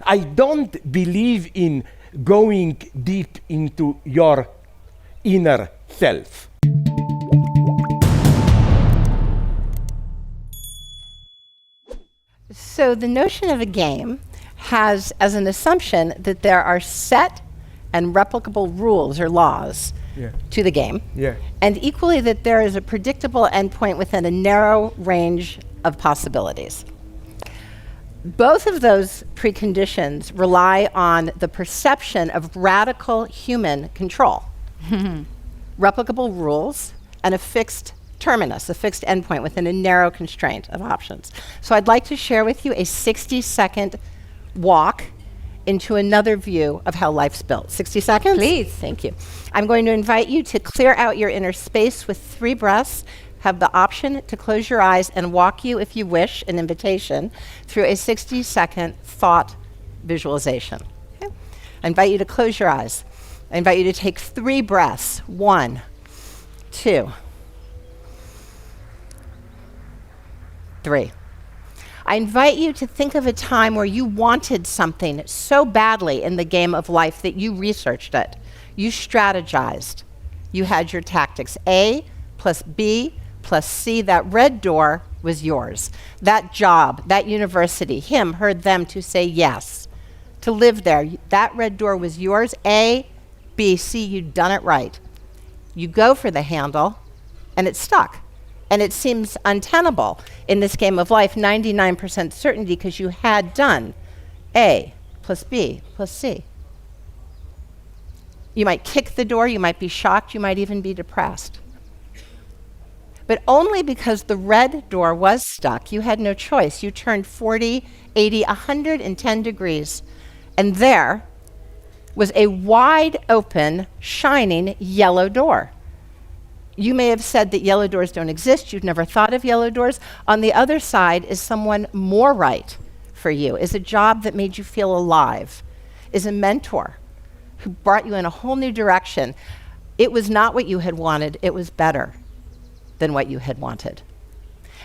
I don't believe in going deep into your inner self. So the notion of a game has as an assumption that there are set and replicable rules or laws to the game, and equally that there is a predictable endpoint within a narrow range of possibilities. Both of those preconditions rely on the perception of radical human control, replicable rules, and a fixed terminus, a fixed endpoint within a narrow constraint of options. So I'd like to share with you a 60-second walk into another view of how life's built. 60 seconds? Please. Thank you. I'm going to invite you to clear out your inner space with 3 breaths, have the option to close your eyes and walk you, if you wish, an invitation, through a 60-second thought visualization. Okay? I invite you to close your eyes. I invite you to take 3 breaths. 1, 2, 3. I invite you to think of a time where you wanted something so badly in the game of life that you researched it. You strategized. You had your tactics. A plus B plus C, that red door was yours. That job, that university, him, heard them to say yes. To live there, that red door was yours. A, B, C, you'd done it right. You go for the handle, and it's stuck. And it seems untenable in this game of life, 99% certainty, because you had done A plus B plus C. You might kick the door, you might be shocked, you might even be depressed. But only because the red door was stuck, you had no choice. You turned 40, 80, 110 degrees, and there was a wide open, shining yellow door. You may have said that yellow doors don't exist. You've never thought of yellow doors. On the other side is someone more right for you, is a job that made you feel alive, is a mentor who brought you in a whole new direction. It was not what you had wanted. It was better than what you had wanted.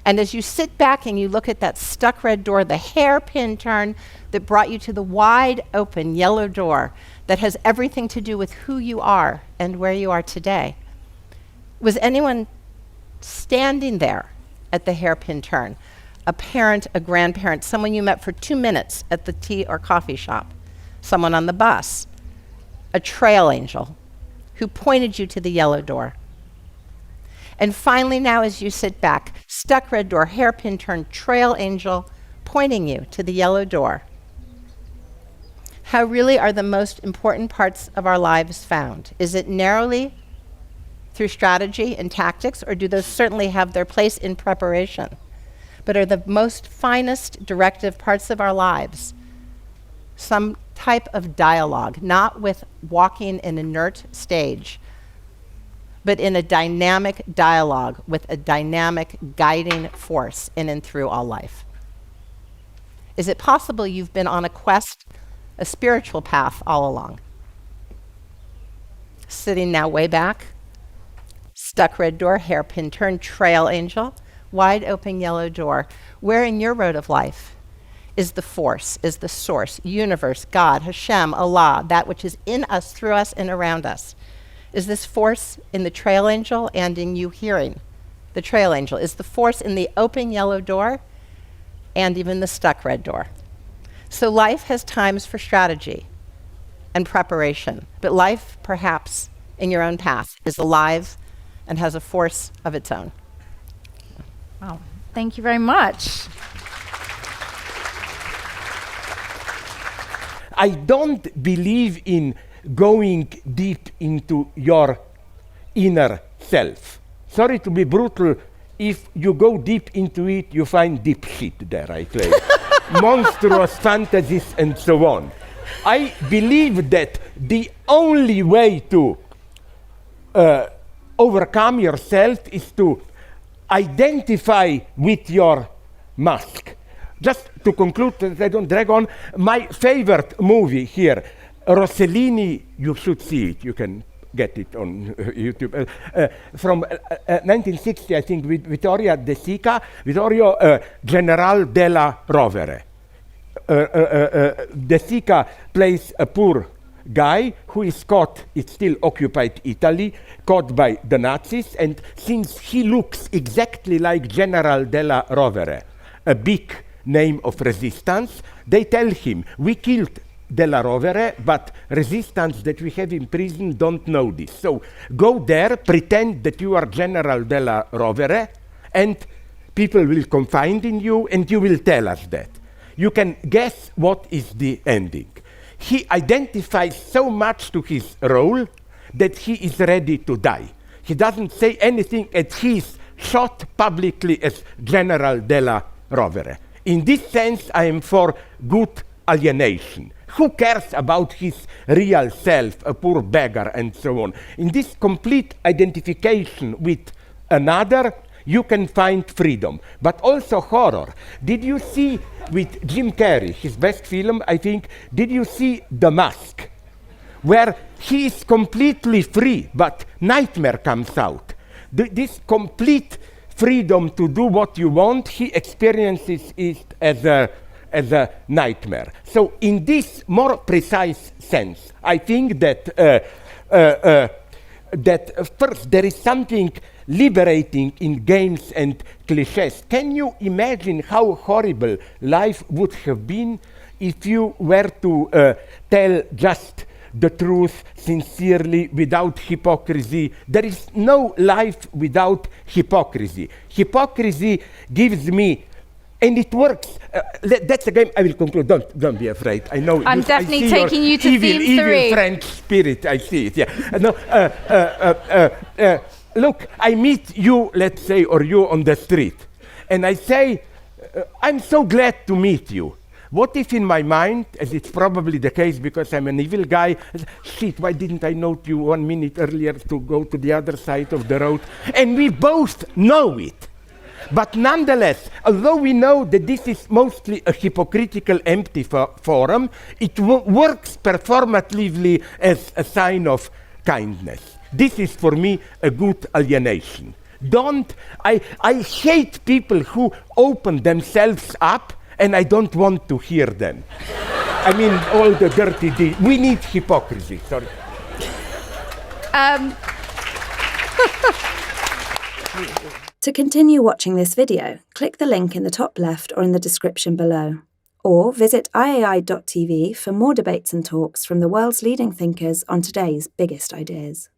And as you sit back and you look at that stuck red door, the hairpin turn that brought you to the wide open yellow door that has everything to do with who you are and where you are today, was anyone standing there at the hairpin turn? A parent, a grandparent, someone you met for 2 minutes at the tea or coffee shop, someone on the bus, a trail angel who pointed you to the yellow door. And finally now, as you sit back, stuck red door, hairpin turn, trail angel pointing you to the yellow door. How really are the most important parts of our lives found? Is it narrowly through strategy and tactics, or do those certainly have their place in preparation? But are the most finest directive parts of our lives some type of dialogue, not with walking an inert stage, but in a dynamic dialogue with a dynamic guiding force in and through all life? Is it possible you've been on a quest, a spiritual path all along? Sitting now way back, stuck red door, hairpin turn, trail angel, wide open yellow door. Where in your road of life is the force, is the source, universe, God, Hashem, Allah, that which is in us, through us, and around us? Is this force in the trail angel and in you hearing the trail angel? Is the force in the open yellow door and even the stuck red door? So life has times for strategy and preparation, but life, perhaps in your own path, is alive and has a force of its own. Wow, thank you very much. I don't believe in going deep into your inner self. Sorry to be brutal, if you go deep into it, you find deep shit there, I claim. Monstrous fantasies and so on. I believe that the only way to overcome yourself is to identify with your mask. Just to conclude, that I don't drag on, my favorite movie here, Rossellini, you should see it, you can get it on YouTube, from 1960, I think, with Vittorio De Sica, Vittorio General della Rovere. De Sica plays a poor guy who is caught, it's still occupied Italy, caught by the Nazis, and since he looks exactly like General della Rovere, a big name of resistance, they tell him, we killed della Rovere, but resistance that we have in prison don't know this. So go there, pretend that you are General della Rovere, and people will confide in you, and you will tell us that. You can guess what is the ending. He identifies so much to his role that he is ready to die. He doesn't say anything, and he is shot publicly as General della Rovere. In this sense, I am for good alienation. Who cares about his real self, a poor beggar, and so on? In this complete identification with another, you can find freedom, but also horror. Did you see with Jim Carrey, his best film, I think, did you see The Mask? Where he is completely free, but nightmare comes out. This complete freedom to do what you want, he experiences it as a nightmare. So in this more precise sense, I think that first there is something liberating in games and cliches. Can you imagine how horrible life would have been if you were to tell just the truth sincerely, without hypocrisy? There is no life without hypocrisy. Hypocrisy gives me, and it works. That's a game. I will conclude. Don't be afraid. I know. I'm definitely taking you to theme 3. Evil French spirit. I see it. Yeah. No. Look, I meet you, let's say, or you on the street, and I say, I'm so glad to meet you. What if in my mind, as it's probably the case because I'm an evil guy, shit, why didn't I note you 1 minute earlier to go to the other side of the road? And we both know it. But nonetheless, although we know that this is mostly a hypocritical, empty forum, it works performatively as a sign of kindness. This is for me a good alienation. I hate people who open themselves up, and I don't want to hear them. I mean, all the dirty deeds. We need hypocrisy, sorry. To continue watching this video, click the link in the top left or in the description below. Or visit iai.tv for more debates and talks from the world's leading thinkers on today's biggest ideas.